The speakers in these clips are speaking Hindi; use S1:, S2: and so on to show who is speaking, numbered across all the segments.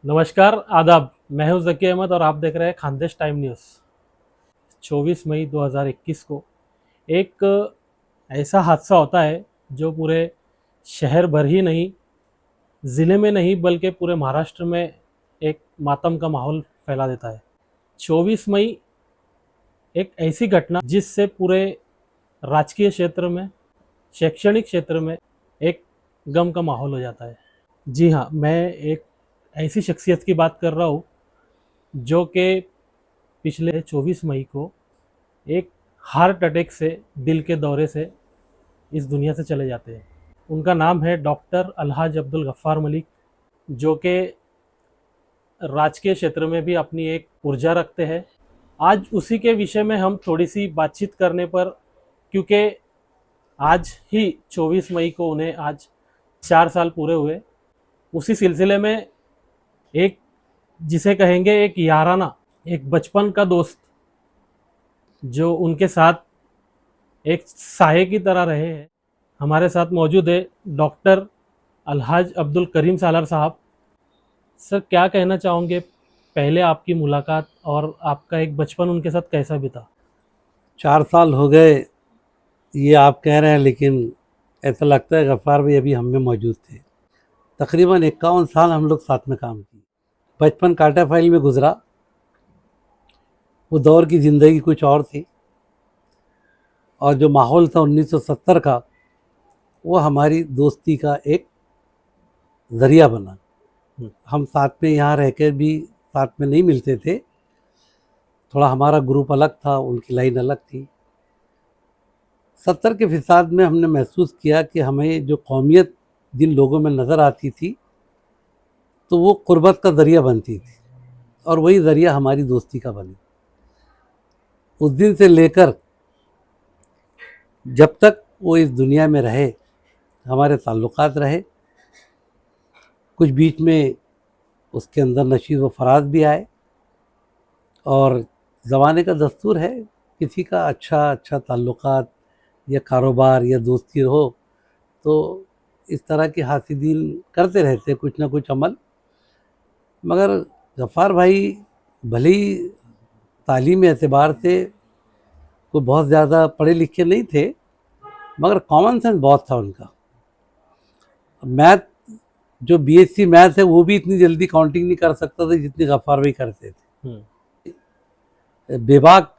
S1: नमस्कार, आदाब। मैं हूं ज़की अहमद और आप देख रहे हैं खानदेश टाइम न्यूज़। 24 मई 2021 को एक ऐसा हादसा होता है जो पूरे शहर भर ही नहीं, ज़िले में नहीं बल्कि पूरे महाराष्ट्र में एक मातम का माहौल फैला देता है। 24 मई एक ऐसी घटना जिससे पूरे राजकीय क्षेत्र में, शैक्षणिक क्षेत्र में एक गम का माहौल हो जाता है। जी हाँ, मैं एक ऐसी शख्सियत की बात कर रहा हूँ जो कि पिछले 24 मई को एक हार्ट अटैक से, दिल के दौरे से इस दुनिया से चले जाते हैं। उनका नाम है डॉक्टर अलहाज अब्दुल गफ्फार मलिक, जो कि राजकीय क्षेत्र में भी अपनी एक ऊर्जा रखते हैं। आज उसी के विषय में हम थोड़ी सी बातचीत करने पर, क्योंकि आज ही 24 मई को उन्हें आज 4 साल पूरे हुए, उसी सिलसिले में एक, जिसे कहेंगे एक याराना, एक बचपन का दोस्त जो उनके साथ एक साये की तरह रहे हैं, हमारे साथ मौजूद है डॉक्टर अलहाज अब्दुल करीम सालार साहब। सर, क्या कहना चाहोगे पहले आपकी मुलाकात और आपका एक बचपन उनके साथ कैसा बीता?
S2: 4 साल हो गए ये आप कह रहे हैं, लेकिन ऐसा लगता है गफ्फार भाई अभी हम में मौजूद थे। तकरीबन 51 साल हम लोग साथ में काम किए। बचपन कांटा फाइल में गुजरा। वो दौर की ज़िंदगी कुछ और थी, और जो माहौल था 1970 का, वो हमारी दोस्ती का एक ज़रिया बना। हम साथ में यहाँ रहकर भी साथ में नहीं मिलते थे। थोड़ा हमारा ग्रुप अलग था, उनकी लाइन अलग थी। 70 के फिसाद में हमने महसूस किया कि हमें जो कौमियत जिन लोगों में नज़र आती थी, तो वो क़ुर्बत का ज़रिया बनती थी, और वही ज़रिया हमारी दोस्ती का बनी। उस दिन से लेकर जब तक वो इस दुनिया में रहे, हमारे ताल्लुकात रहे। कुछ बीच में उसके अंदर नशीब व फराज भी आए, और ज़माने का दस्तूर है, किसी का अच्छा ताल्लुकात या कारोबार या दोस्ती हो तो इस तरह के हासिदीन करते रहते कुछ ना कुछ अमल। मगर गफ्फार भाई भले ही तालीमी एतबार से कोई बहुत ज़्यादा पढ़े लिखे नहीं थे, मगर कॉमन सेंस बहुत था उनका। मैथ, जो बीएससी मैथ है, वो भी इतनी जल्दी काउंटिंग नहीं कर सकता था जितनी गफ्फार भाई करते थे। बेबाक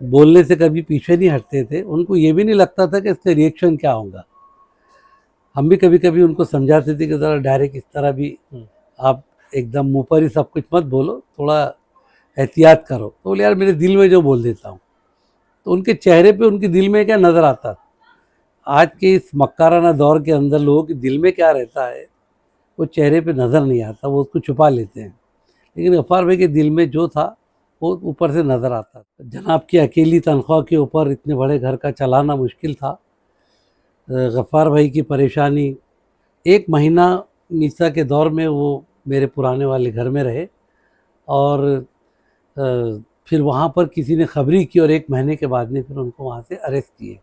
S2: बोलने से कभी पीछे नहीं हटते थे। उनको ये भी नहीं लगता था कि इसका रिएक्शन क्या होगा। हम भी कभी कभी उनको समझाते थे कि ज़रा डायरेक्ट इस तरह भी आप एकदम मुँह पर ही सब कुछ मत बोलो, थोड़ा एहतियात करो। तो बोले यार, मेरे दिल में जो बोल देता हूँ। तो उनके चेहरे पे उनके दिल में क्या नज़र आता। आज के इस मक्काराना दौर के अंदर लोगों के दिल में क्या रहता है वो चेहरे पे नज़र नहीं आता, वो उसको छुपा लेते हैं। लेकिन गफ्फार भाई के दिल में जो था वो ऊपर से नज़र आता। जनाब की अकेली तनख्वाह के ऊपर इतने बड़े घर का चलाना मुश्किल था। गफ्फार भाई की परेशानी, 1 महीना मीसा के दौर में वो मेरे पुराने वाले घर में रहे, और फिर वहाँ पर किसी ने खबरी की, और 1 महीने के बाद में फिर उनको वहाँ से अरेस्ट किए।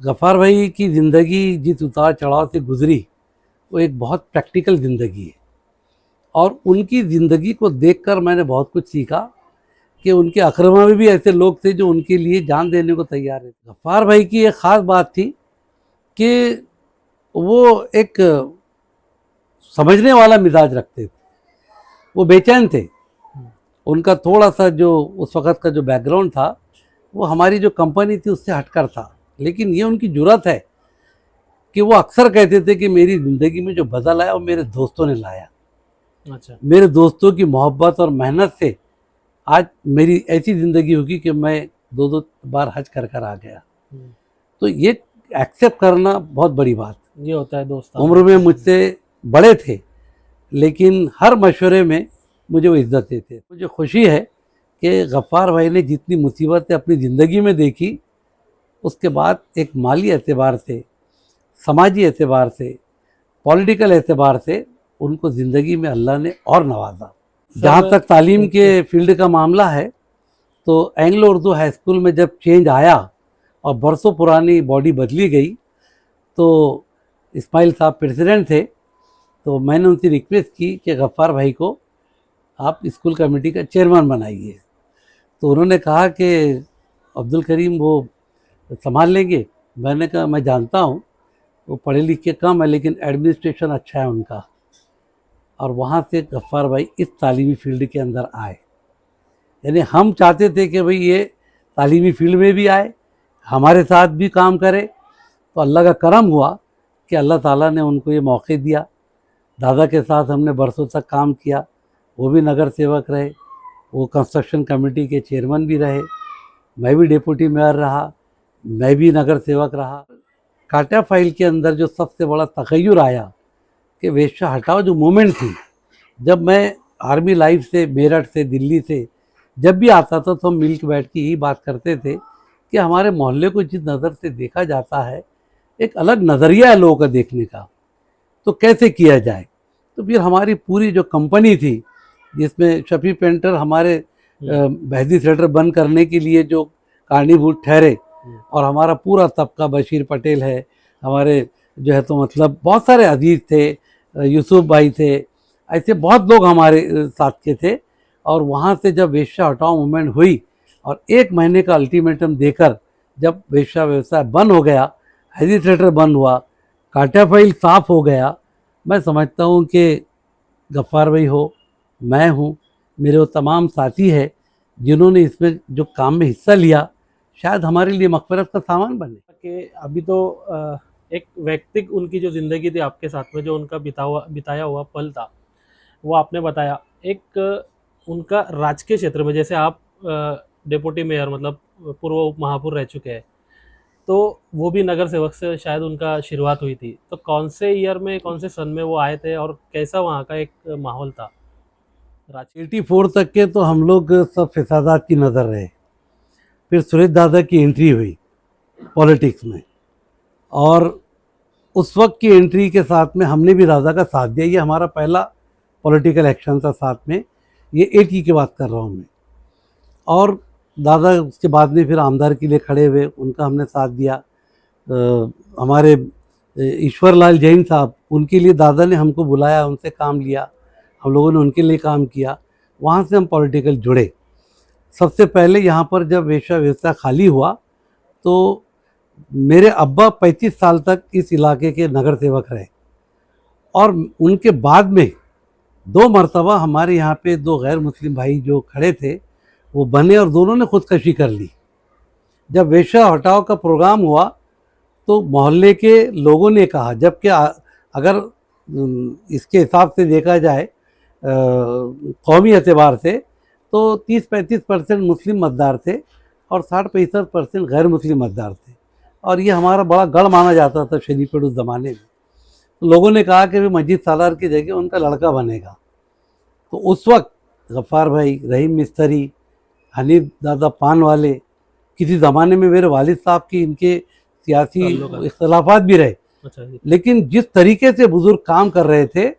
S2: गफ्फार भाई की ज़िंदगी जिस उतार चढ़ाव से गुज़री, वो एक बहुत प्रैक्टिकल ज़िंदगी है, और उनकी ज़िंदगी को देखकर मैंने बहुत कुछ सीखा कि उनके अक़रबा में भी ऐसे लोग थे जो उनके लिए जान देने को तैयार है। गफ्फार भाई की एक ख़ास बात थी कि वो एक समझने वाला मिजाज रखते थे। वो बेचैन थे। उनका थोड़ा सा जो उस वक़्त का जो बैकग्राउंड था, वो हमारी जो कंपनी थी उससे हटकर था। लेकिन ये उनकी जुर्रत है कि वो अक्सर कहते थे कि मेरी ज़िंदगी में जो बदल आया वो मेरे दोस्तों ने लाया।
S1: अच्छा।
S2: मेरे दोस्तों की मोहब्बत और मेहनत से आज मेरी ऐसी ज़िंदगी होगी कि मैं 2-2 बार हज कर आ गया। तो ये एक्सेप्ट करना बहुत बड़ी बात।
S1: ये होता है दोस्त।
S2: उम्र में मुझसे बड़े थे, लेकिन हर मशवरे में मुझे वो इज़्ज़त देते। मुझे खुशी है कि गफ्फार भाई ने जितनी मुसीबतें अपनी ज़िंदगी में देखी, उसके बाद एक माली एतबार से, समाजी एतबार से, पॉलिटिकल एतबार से उनको ज़िंदगी में अल्लाह ने और नवाजा। जहाँ तक तालीम के फील्ड का मामला है, तो एंग्लो उर्दू हाई स्कूल में जब चेंज आया और बरसों पुरानी बॉडी बदली गई, तो इस्माइल साहब प्रेसिडेंट थे, तो मैंने उनसे रिक्वेस्ट की कि गफ्फार भाई को आप स्कूल कमेटी का चेयरमैन बनाइए। तो उन्होंने कहा कि अब्दुल करीम वो संभाल लेंगे। मैंने कहा मैं जानता हूँ, वो पढ़े लिखे कम है लेकिन एडमिनिस्ट्रेशन अच्छा है उनका। और वहाँ से गफ्फार भाई इस तालीमी फील्ड के अंदर आए। यानी हम चाहते थे कि भाई ये तालीमी फील्ड में भी आए, हमारे साथ भी काम करे। तो अल्लाह का करम हुआ कि अल्लाह ताला ने उनको ये मौके दिया। दादा के साथ हमने बरसों तक काम किया, वो भी नगर सेवक रहे, वो कंस्ट्रक्शन कमेटी के चेयरमैन भी रहे, मैं भी डिप्टी मेयर रहा, मैं भी नगर सेवक रहा। काटा फाइल के अंदर जो सबसे बड़ा तग़य्युर आया कि वेश्या हटाओ जो मूवमेंट थी, जब मैं आर्मी लाइफ से, मेरठ से, दिल्ली से जब भी आता था तो हम मिल के बैठ के यही बात करते थे कि हमारे मोहल्ले को जिस नज़र से देखा जाता है, एक अलग नज़रिया है लोगों का देखने का, तो कैसे किया जाए। तो फिर हमारी पूरी जो कंपनी थी, जिसमें शफी पेंटर हमारे बहदी थिएटर बंद करने के लिए जो कारणीभूत ठहरे, और हमारा पूरा तबका, बशीर पटेल है हमारे जो है, तो मतलब बहुत सारे अजीज़ थे, यूसुफ भाई थे, ऐसे बहुत लोग हमारे साथ के थे। और वहाँ से जब वेश्या हटाओ मूवमेंट हुई और 1 महीने का अल्टीमेटम देकर जब वेश्या व्यवसाय बंद हो गया, बहदी थिएटर बंद हुआ, काटा फाइल साफ़ हो गया, मैं समझता हूँ कि गफ्फार भाई हो, मैं हूँ, मेरे वो तमाम साथी हैं जिन्होंने इसमें जो काम में हिस्सा लिया, शायद हमारे लिए मग़फ़िरत का सामान बने।
S1: कि अभी तो एक व्यक्तिक उनकी जो ज़िंदगी थी आपके साथ में, जो उनका बिताया हुआ पल था, वो आपने बताया। एक उनका राजकीय क्षेत्र में, जैसे आप डिप्टी मेयर मतलब पूर्व उप महापौर रह चुके हैं, तो वो भी नगर सेवक से शायद उनका शुरुआत हुई थी। तो कौन से ईयर में, कौन से सन में वो आए थे और कैसा वहाँ का एक माहौल था?
S2: 84 तक के तो हम लोग सब फिसादात की नज़र रहे। फिर सुरेश दादा की एंट्री हुई पॉलिटिक्स में, और उस वक्त की एंट्री के साथ में हमने भी दादा का साथ दिया। ये हमारा पहला पॉलिटिकल एक्शन था साथ में, ये 80 की बात कर रहा हूँ मैं। और दादा उसके बाद में फिर आमदार के लिए खड़े हुए, उनका हमने साथ दिया। हमारे ईश्वर लाल जैन साहब, उनके लिए दादा ने हमको बुलाया, उनसे काम लिया, हम लोगों ने उनके लिए काम किया। वहाँ से हम पॉलिटिकल जुड़े। सबसे पहले यहाँ पर जब वेश्या व्यवसाय खाली हुआ तो मेरे अब्बा 35 साल तक इस इलाके के नगर सेवक रहे, और उनके बाद में 2 मरतबा हमारे यहाँ पे 2 गैर मुस्लिम भाई जो खड़े थे वो बने, और दोनों ने खुदकशी कर ली। जब वेश्या हटाओ का प्रोग्राम हुआ तो मोहल्ले के लोगों ने कहा, जबकि अगर इसके हिसाब से देखा जाए कौमी एतबार से, तो 30-35% मुस्लिम मतदार थे और 60-65% गैर मुस्लिम मतदार थे, और ये हमारा बड़ा गढ़ माना जाता था शरीफपेट उस ज़माने में। तो लोगों ने कहा कि मजीद सालार की जगह उनका लड़का बनेगा। तो उस वक्त गफ्फार भाई, रहीम मिस्त्री, हनीफ दादा पान वाले, किसी ज़माने में मेरे वालिद साहब की इनके सियासी इख्तलाफात भी रहे, लेकिन जिस तरीके से बुज़ुर्ग काम कर रहे थे,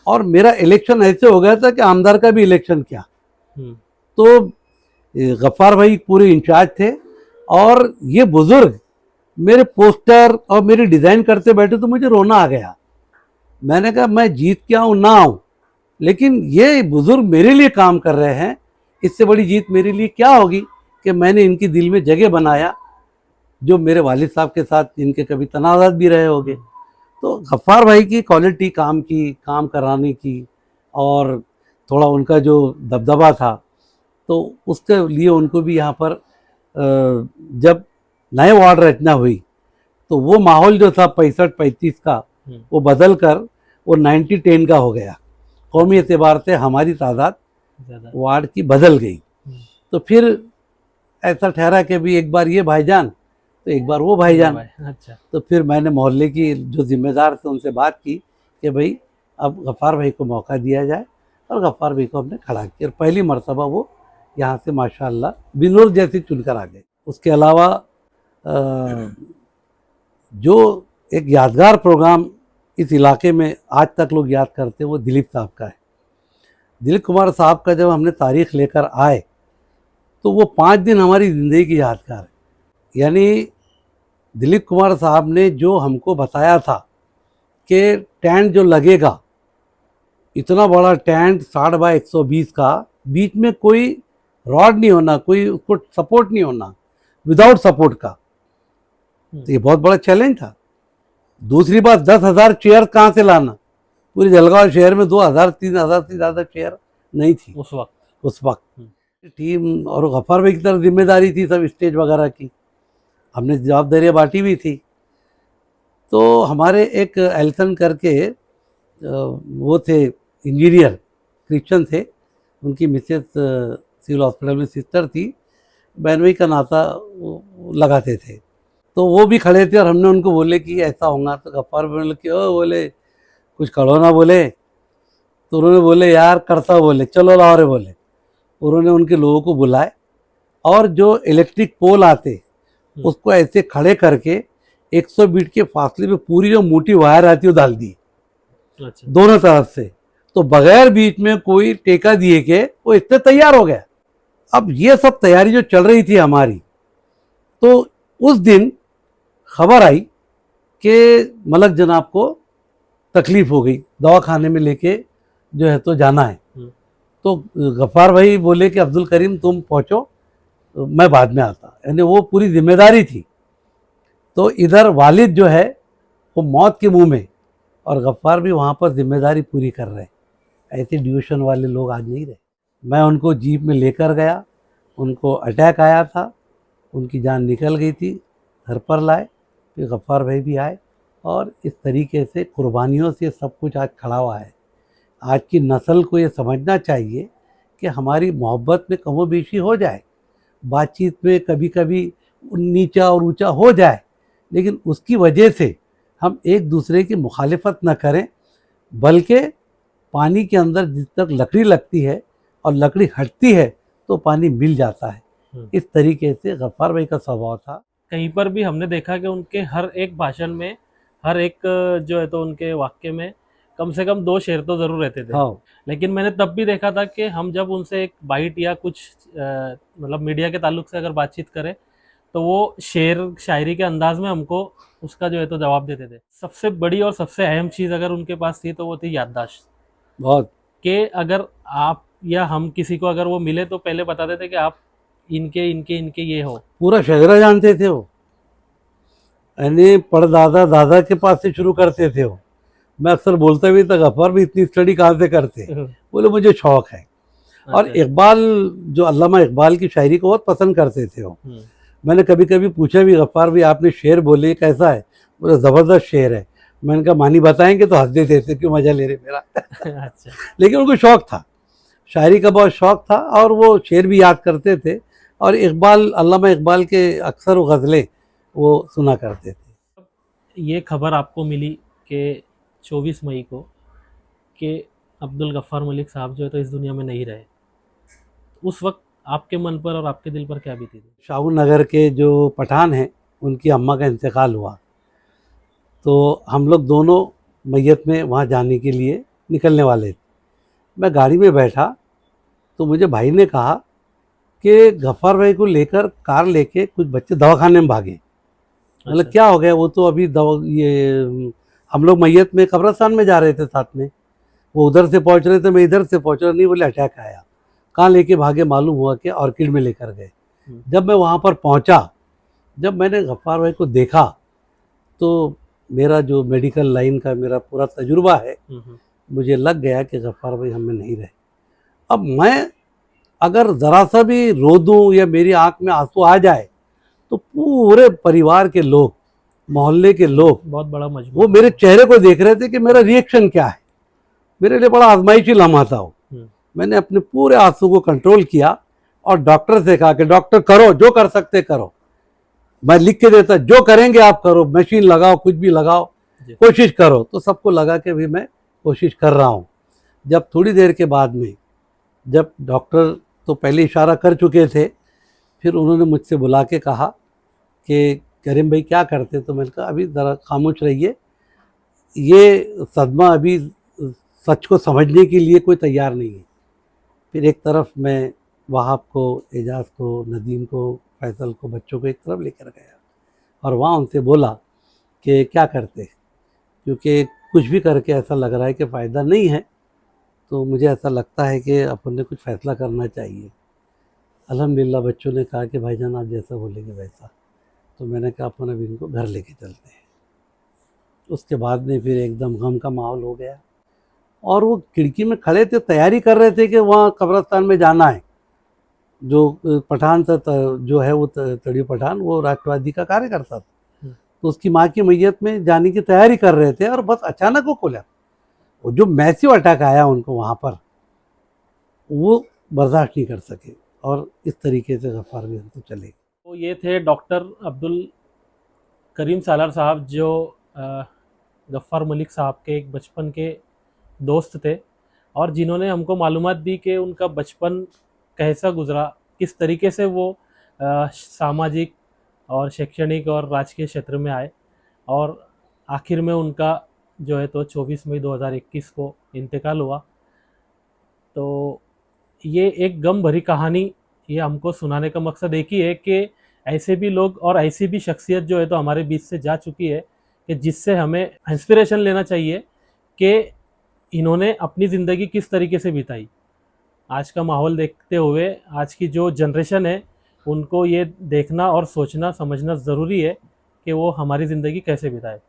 S2: और मेरा इलेक्शन ऐसे हो गया था कि आमदार का भी इलेक्शन किया, तो गफ्फार भाई पूरे इंचार्ज थे, और ये बुज़ुर्ग मेरे पोस्टर और मेरी डिज़ाइन करते बैठे तो मुझे रोना आ गया। मैंने कहा मैं जीत के आऊँ ना आऊँ, लेकिन ये बुज़ुर्ग मेरे लिए काम कर रहे हैं, इससे बड़ी जीत मेरे लिए क्या होगी कि मैंने इनकी दिल में जगह बनाया, जो मेरे वालिद साहब के साथ इनके कभी तनाज़ात भी रहे होंगे। तो गफ्फार भाई की क्वालिटी काम की, काम कराने की, और थोड़ा उनका जो दबदबा था, तो उसके लिए उनको भी यहाँ पर जब नए वार्ड रचना हुई तो वो माहौल जो था 65-35 का, वो बदल कर वो 90-10 का हो गया। कौमी एतबार से हमारी तादाद वार्ड की बदल गई। तो फिर ऐसा ठहरा कि भी एक बार ये भाईजान तो एक बार वो भाईजान।
S1: अच्छा।
S2: तो फिर मैंने मोहल्ले की जो जिम्मेदार थे उनसे बात की कि भाई अब गफ्फार भाई को मौका दिया जाए, और गफ्फार भाई को हमने खड़ा किया, और पहली मरतबा वो यहाँ से माशाअल्लाह बिनूर जैसी चुनकर आ गए। उसके अलावा जो एक यादगार प्रोग्राम इस इलाके में आज तक लोग याद करते हैं वो दिलीप साहब का है। दिलीप कुमार साहब का जब हमने तारीख लेकर आए तो वो 5 दिन हमारी ज़िंदगी की यादगार है। यानी दिलीप कुमार साहब ने जो हमको बताया था कि टेंट जो लगेगा इतना बड़ा टेंट 60 बाय 120 का, बीच में कोई रॉड नहीं होना, कोई उसको सपोर्ट नहीं होना, विदाउट सपोर्ट का। तो ये बहुत बड़ा चैलेंज था। दूसरी बात, 10,000 चेयर कहाँ से लाना? पूरे जलगांव शहर में 2,000-3,000 से ज़्यादा चेयर नहीं थी उस वक्त। टीम और गफ्फार भाई की तरफ जिम्मेदारी थी सब स्टेज वगैरह की, हमने जवाबदारियाँ बांटी भी थी। तो हमारे एक एल्सन करके वो थे इंजीनियर, क्रिश्चियन थे, उनकी मिसेस सिविल हॉस्पिटल में सिस्टर थी, बहन भाई का नाता वो लगाते थे। तो वो भी खड़े थे और हमने उनको बोले कि ऐसा होगा, तो गफ्फार बोले कि ओ बोले कुछ करो ना बोले। तो उन्होंने बोले यार करता, बोले चलो लाओ रे बोले। उन्होंने उनके लोगों को बुलाए और जो इलेक्ट्रिक पोल आते उसको ऐसे खड़े करके 100 फीट के फासले पे पूरी जो मोटी वायर आती है वो डाल दी दोनों तरफ से। तो बगैर बीच में कोई टेका दिए के वो इतने तैयार हो गया। अब ये सब तैयारी जो चल रही थी हमारी, तो उस दिन खबर आई कि मलक जनाब को तकलीफ हो गई, दवाखाने में लेके जो है तो जाना है। तो गफ्फार भाई बोले कि अब्दुल करीम तुम पहुंचो, मैं बाद में आता, यानी वो पूरी जिम्मेदारी थी। तो इधर वालिद जो है वो मौत के मुंह में और गफ्फार भी वहाँ पर जिम्मेदारी पूरी कर रहे। ऐसे डिवोशन वाले लोग आज नहीं रहे। मैं उनको जीप में लेकर गया, उनको अटैक आया था, उनकी जान निकल गई थी, घर पर लाए, फिर गफ्फार भाई भी आए और इस तरीके से कुर्बानियों से सब कुछ आज खड़ा हुआ है। आज की नस्ल को ये समझना चाहिए कि हमारी मोहब्बत में कमो बेशी हो जाए, बातचीत में कभी कभी नीचा और ऊंचा हो जाए, लेकिन उसकी वजह से हम एक दूसरे की मुखालिफत न करें, बल्कि पानी के अंदर जिस तक लकड़ी लगती है और लकड़ी हटती है तो पानी मिल जाता है। इस तरीके से गफ्फार भाई का स्वभाव था।
S1: कहीं पर भी हमने देखा कि उनके हर एक भाषण में, हर एक जो है तो उनके वाक्य में कम से कम 2 शेर तो जरूर रहते थे।
S2: हाँ।
S1: लेकिन मैंने तब भी देखा था कि हम जब उनसे एक बाइट या कुछ मतलब मीडिया के ताल्लुक से अगर बातचीत करें तो वो शेर शायरी के अंदाज में हमको उसका जो है तो जवाब देते थे। सबसे बड़ी और सबसे अहम चीज़ अगर उनके पास थी तो वो थी याददाश्त।
S2: बहुत
S1: कि अगर आप या हम किसी को अगर वो मिले तो पहले बताते थे कि आप इनके इनके इनके ये हो।
S2: पूरा शहरा जानते थे वो, यानी परदादा दादा के पास से शुरू करते थे वो। मैं अक्सर बोलता भी था गफ्फार भी इतनी स्टडी कहाँ से करते? बोले मुझे शौक है। और इकबाल, जो अल्लामा इकबाल की शायरी को बहुत पसंद करते थे वो। मैंने कभी कभी पूछा भी, गफ्फार भी आपने शेर बोले कैसा है? बोले ज़बरदस्त शेर है। मैंने कहा मानी बताएंगे? तो हंस देते थे, क्यों मजा ले रहे मेरा।
S1: अच्छा।
S2: लेकिन उनको शौक था, शायरी का बहुत शौक था और वो शेर भी याद करते थे। और इकबाल, अल्लामा इकबाल के अक्सर वो गज़लें वो सुना करते थे।
S1: ये खबर आपको मिली कि 24 मई को कि अब्दुल गफ्फार मलिक साहब जो है तो इस दुनिया में नहीं रहे, उस वक्त आपके मन पर और आपके दिल पर क्या बीती थी?
S2: शाहू नगर के जो पठान हैं उनकी अम्मा का इंतकाल हुआ, तो हम लोग दोनों मैयत में वहाँ जाने के लिए निकलने वाले थे। मैं गाड़ी में बैठा तो मुझे भाई ने कहा कि गफ्फार भाई को लेकर कार लेके कुछ बच्चे दवाखाने में भागे। मतलब
S1: अच्छा।
S2: क्या हो गया? वो तो अभी ये हम लोग मैयत में कब्रिस्तान में जा रहे थे साथ में, वो उधर से पहुंच रहे थे, मैं इधर से पहुंच रहा, नहीं बोले अटैक आया। कहाँ लेके भागे? मालूम हुआ कि ऑर्किड में लेकर गए। जब मैं वहाँ पर पहुँचा, जब मैंने गफ्फार भाई को देखा तो मेरा जो मेडिकल लाइन का मेरा पूरा तजुर्बा है, मुझे लग गया कि गफ्फार भाई हमें नहीं रहे। अब मैं अगर ज़रा सा भी रो दूँ या मेरी आँख में आंसू आ जाए तो पूरे परिवार के लोग, मोहल्ले के लोग,
S1: बहुत बड़ा मजबूर,
S2: वो मेरे चेहरे को देख रहे थे कि मेरा रिएक्शन क्या है। मेरे लिए बड़ा आजमाइशी लम्हा था वो। मैंने अपने पूरे आंसू को कंट्रोल किया और डॉक्टर से कहा कि डॉक्टर करो, जो कर सकते करो, मैं लिख के देता, जो करेंगे आप करो, मशीन लगाओ, कुछ भी लगाओ, कोशिश करो। तो सबको लगा कि भी मैं कोशिश कर रहा हूँ। जब थोड़ी देर के बाद में, जब डॉक्टर तो पहले इशारा कर चुके थे, फिर उन्होंने मुझसे बुला के कहा कि करीम भाई क्या करते? तो मैंने कहा अभी ज़रा खामोश रहिए, ये सदमा अभी सच को समझने के लिए कोई तैयार नहीं है। फिर एक तरफ मैं वहाब को, एजाज को, नदीम को, फैसल को, बच्चों को एक तरफ लेकर गया और वहाँ उनसे बोला कि क्या करते, क्योंकि कुछ भी करके ऐसा लग रहा है कि फ़ायदा नहीं है, तो मुझे ऐसा लगता है कि अपन ने कुछ फैसला करना चाहिए। अल्हम्दुलिल्लाह बच्चों ने कहा कि भाईजान आप जैसा बोलेंगे वैसा, तो मैंने कहा अपन अब इनको घर लेके चलते हैं। उसके बाद में फिर एकदम गम का माहौल हो गया, और वो खिड़की में खड़े थे, तैयारी कर रहे थे कि वहाँ कब्रिस्तान में जाना है। जो पठान था, जो है वो तड़ी पठान, वो राष्ट्रवादी का कार्यकर्ता था, तो उसकी माँ की मैयत में जाने की तैयारी कर रहे थे, और बस अचानक वो खोला। वो जो मैसिव अटैक आया उनको वहाँ पर, वो बर्दाश्त नहीं कर सके, और इस तरीके से गफ्फार भी हमसे चले गए।
S1: तो ये थे डॉक्टर अब्दुल करीम सालार साहब, जो गफ्फार मलिक साहब के एक बचपन के दोस्त थे, और जिन्होंने हमको मालूमात दी कि उनका बचपन कैसा गुजरा, किस तरीके से वो सामाजिक और शैक्षणिक और राजकीय क्षेत्र में आए, और आखिर में उनका जो है तो 24 मई 2021 को इंतकाल हुआ। तो ये एक गम भरी कहानी, ये हमको सुनाने का मकसद एक ही है कि ऐसे भी लोग और ऐसी भी शख्सियत जो है तो हमारे बीच से जा चुकी है, कि जिससे हमें इंस्पिरेशन लेना चाहिए कि इन्होंने अपनी ज़िंदगी किस तरीके से बिताई। आज का माहौल देखते हुए आज की जो जनरेशन है, उनको ये देखना और सोचना समझना ज़रूरी है कि वो हमारी ज़िंदगी कैसे बिताए।